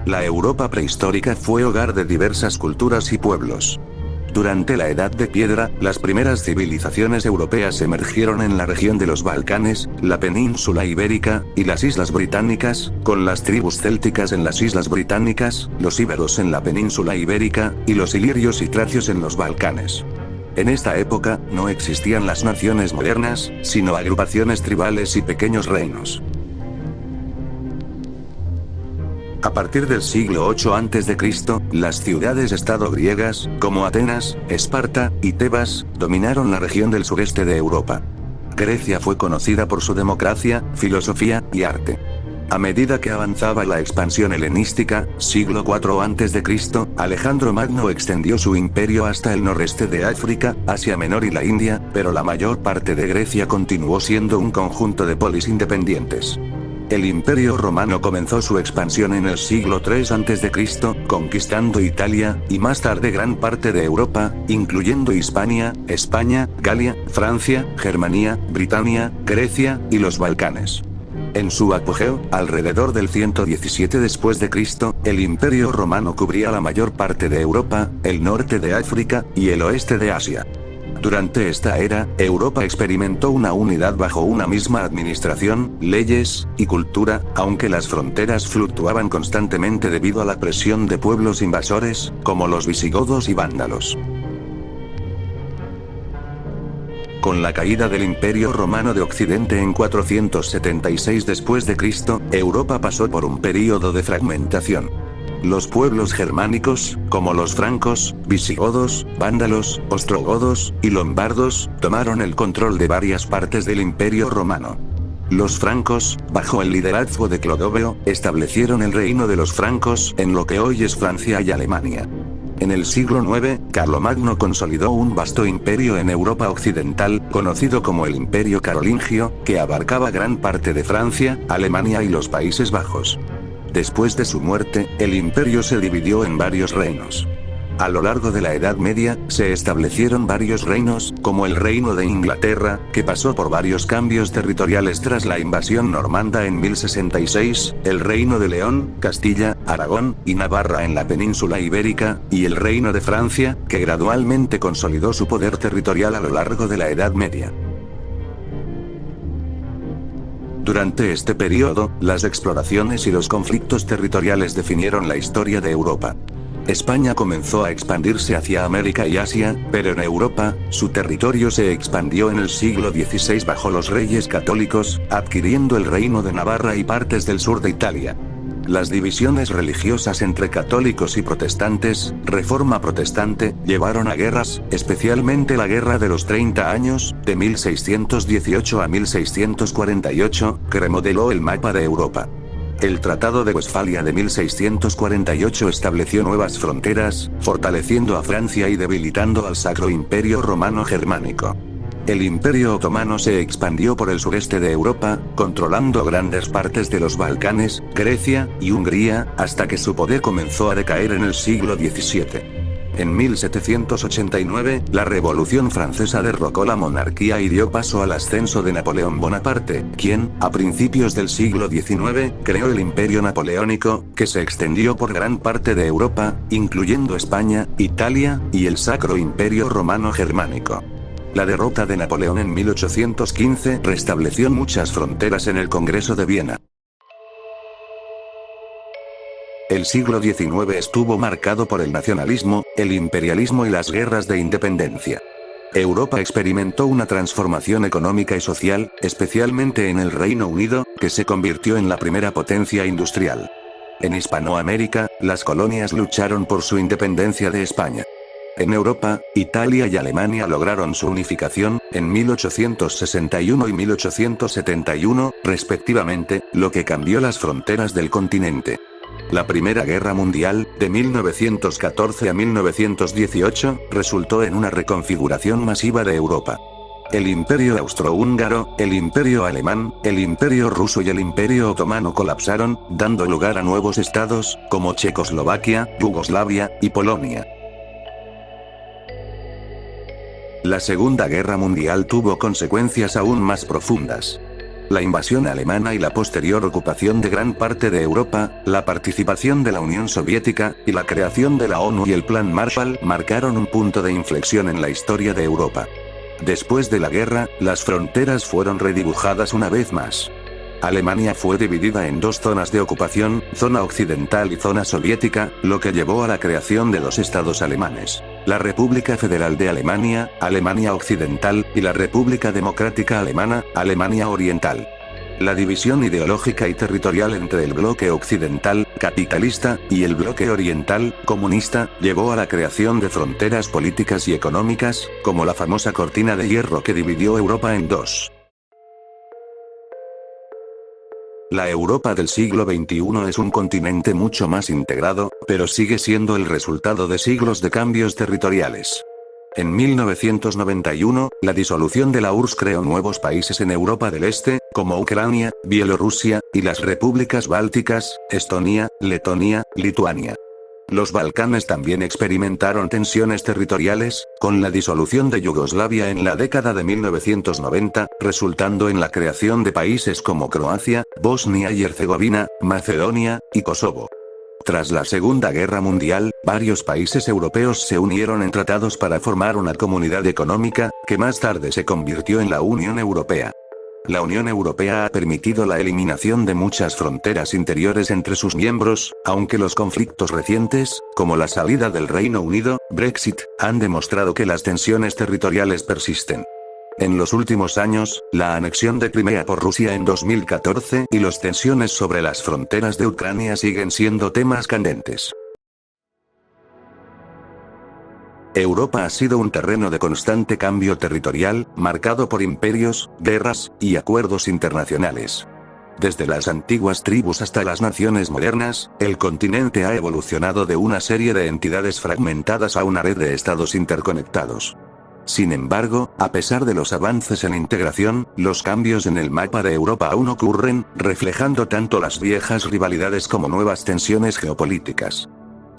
La Europa prehistórica fue hogar de diversas culturas y pueblos. Durante la Edad de Piedra, las primeras civilizaciones europeas emergieron en la región de los Balcanes, la península ibérica, y las islas británicas, con las tribus célticas en las islas británicas, los íberos en la península ibérica, y los ilirios y tracios en los Balcanes. En esta época, no existían las naciones modernas, sino agrupaciones tribales y pequeños reinos. A partir del siglo VIII a.C., las ciudades-estado griegas, como Atenas, Esparta y Tebas, dominaron la región del sureste de Europa. Grecia fue conocida por su democracia, filosofía y arte. A medida que avanzaba la expansión helenística, siglo IV a.C., Alejandro Magno extendió su imperio hasta el noreste de África, Asia Menor y la India, pero la mayor parte de Grecia continuó siendo un conjunto de polis independientes. El Imperio Romano comenzó su expansión en el siglo III a.C., conquistando Italia, y más tarde gran parte de Europa, incluyendo Hispania, España, Galia, Francia, Germania, Britania, Grecia, y los Balcanes. En su apogeo, alrededor del 117 después de Cristo, el Imperio Romano cubría la mayor parte de Europa, el norte de África, y el oeste de Asia. Durante esta era, Europa experimentó una unidad bajo una misma administración, leyes, y cultura, aunque las fronteras fluctuaban constantemente debido a la presión de pueblos invasores, como los visigodos y vándalos. Con la caída del Imperio Romano de Occidente en 476 después de Cristo, Europa pasó por un período de fragmentación. Los pueblos germánicos, como los francos, visigodos, vándalos, ostrogodos y lombardos, tomaron el control de varias partes del Imperio Romano. Los francos, bajo el liderazgo de Clodoveo, establecieron el reino de los francos en lo que hoy es Francia y Alemania. En el siglo IX, Carlomagno consolidó un vasto imperio en Europa occidental, conocido como el Imperio Carolingio, que abarcaba gran parte de Francia, Alemania y los Países Bajos. Después de su muerte, el imperio se dividió en varios reinos. A lo largo de la Edad Media, se establecieron varios reinos, como el Reino de Inglaterra, que pasó por varios cambios territoriales tras la invasión normanda en 1066, el Reino de León, Castilla, Aragón y Navarra en la península ibérica, y el Reino de Francia, que gradualmente consolidó su poder territorial a lo largo de la Edad Media. Durante este periodo, las exploraciones y los conflictos territoriales definieron la historia de Europa. España comenzó a expandirse hacia América y Asia, pero en Europa, su territorio se expandió en el siglo XVI bajo los reyes católicos, adquiriendo el reino de Navarra y partes del sur de Italia. Las divisiones religiosas entre católicos y protestantes, reforma protestante, llevaron a guerras, especialmente la Guerra de los 30 Años, de 1618 a 1648, que remodeló el mapa de Europa. El Tratado de Westfalia de 1648 estableció nuevas fronteras, fortaleciendo a Francia y debilitando al Sacro Imperio Romano Germánico. El Imperio Otomano se expandió por el sureste de Europa, controlando grandes partes de los Balcanes, Grecia y Hungría, hasta que su poder comenzó a decaer en el siglo XVII. En 1789, la Revolución Francesa derrocó la monarquía y dio paso al ascenso de Napoleón Bonaparte, quien, a principios del siglo XIX, creó el Imperio Napoleónico, que se extendió por gran parte de Europa, incluyendo España, Italia y el Sacro Imperio Romano Germánico. La derrota de Napoleón en 1815 restableció muchas fronteras en el Congreso de Viena. El siglo XIX estuvo marcado por el nacionalismo, el imperialismo y las guerras de independencia. Europa experimentó una transformación económica y social, especialmente en el Reino Unido, que se convirtió en la primera potencia industrial. En Hispanoamérica, las colonias lucharon por su independencia de España. En Europa, Italia y Alemania lograron su unificación, en 1861 y 1871, respectivamente, lo que cambió las fronteras del continente. La Primera Guerra Mundial, de 1914 a 1918, resultó en una reconfiguración masiva de Europa. El Imperio Austrohúngaro, el Imperio Alemán, el Imperio Ruso y el Imperio Otomano colapsaron, dando lugar a nuevos estados, como Checoslovaquia, Yugoslavia y Polonia. La Segunda Guerra Mundial tuvo consecuencias aún más profundas. La invasión alemana y la posterior ocupación de gran parte de Europa, la participación de la Unión Soviética, y la creación de la ONU y el Plan Marshall marcaron un punto de inflexión en la historia de Europa. Después de la guerra, las fronteras fueron redibujadas una vez más. Alemania fue dividida en dos zonas de ocupación, zona occidental y zona soviética, lo que llevó a la creación de dos estados alemanes: la República Federal de Alemania, Alemania Occidental, y la República Democrática Alemana, Alemania Oriental. La división ideológica y territorial entre el bloque occidental, capitalista, y el bloque oriental, comunista, llevó a la creación de fronteras políticas y económicas, como la famosa cortina de hierro que dividió Europa en dos. La Europa del siglo XXI es un continente mucho más integrado, pero sigue siendo el resultado de siglos de cambios territoriales. En 1991, la disolución de la URSS creó nuevos países en Europa del Este, como Ucrania, Bielorrusia, y las repúblicas bálticas, Estonia, Letonia, Lituania. Los Balcanes también experimentaron tensiones territoriales, con la disolución de Yugoslavia en la década de 1990, resultando en la creación de países como Croacia, Bosnia y Herzegovina, Macedonia, y Kosovo. Tras la Segunda Guerra Mundial, varios países europeos se unieron en tratados para formar una comunidad económica, que más tarde se convirtió en la Unión Europea. La Unión Europea ha permitido la eliminación de muchas fronteras interiores entre sus miembros, aunque los conflictos recientes, como la salida del Reino Unido, Brexit, han demostrado que las tensiones territoriales persisten. En los últimos años, la anexión de Crimea por Rusia en 2014 y las tensiones sobre las fronteras de Ucrania siguen siendo temas candentes. Europa ha sido un terreno de constante cambio territorial, marcado por imperios, guerras, y acuerdos internacionales. Desde las antiguas tribus hasta las naciones modernas, el continente ha evolucionado de una serie de entidades fragmentadas a una red de estados interconectados. Sin embargo, a pesar de los avances en integración, los cambios en el mapa de Europa aún ocurren, reflejando tanto las viejas rivalidades como nuevas tensiones geopolíticas.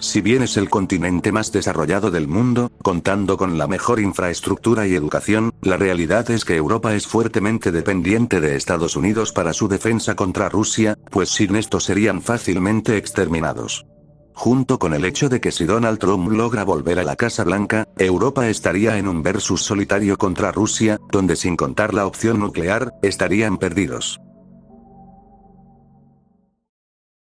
Si bien es el continente más desarrollado del mundo, contando con la mejor infraestructura y educación, la realidad es que Europa es fuertemente dependiente de Estados Unidos para su defensa contra Rusia, pues sin esto serían fácilmente exterminados. Junto con el hecho de que si Donald Trump logra volver a la Casa Blanca, Europa estaría en un versus solitario contra Rusia, donde sin contar la opción nuclear, estarían perdidos.